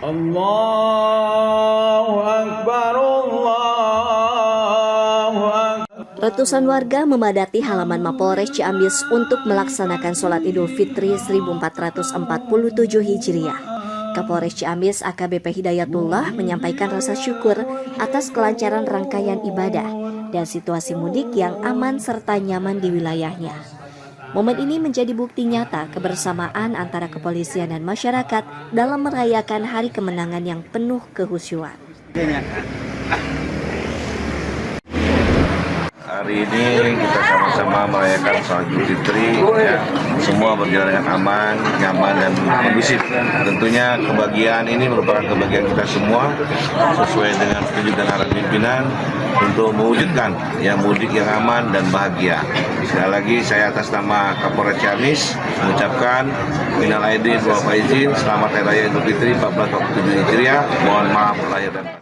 Allahu Akbar, Allahu Akbar. Ratusan warga memadati halaman Mapolres Ciamis untuk melaksanakan sholat Idul Fitri 1447 Hijriah. Kapolres Ciamis AKBP Hidayatullah menyampaikan rasa syukur atas kelancaran rangkaian ibadah dan situasi mudik yang aman serta nyaman di wilayahnya. Momen ini menjadi bukti nyata kebersamaan antara kepolisian dan masyarakat dalam merayakan hari kemenangan yang penuh kehusyuan. Hari ini kita sama-sama merayakan sholat Idul Fitri, ya. Semua berjalan dengan aman, nyaman, dan kondusif. Tentunya kebahagiaan ini merupakan kebahagiaan kita semua, sesuai dengan petunjuk dan arahan pimpinan untuk mewujudkan yang mudik yang aman dan bahagia. Sekali lagi saya atas nama Kapolres Ciamis mengucapkan minal aidin wal faizin, selamat hari raya Idul Fitri 1447 Hijriah. Mohon maaf lahir dan batin.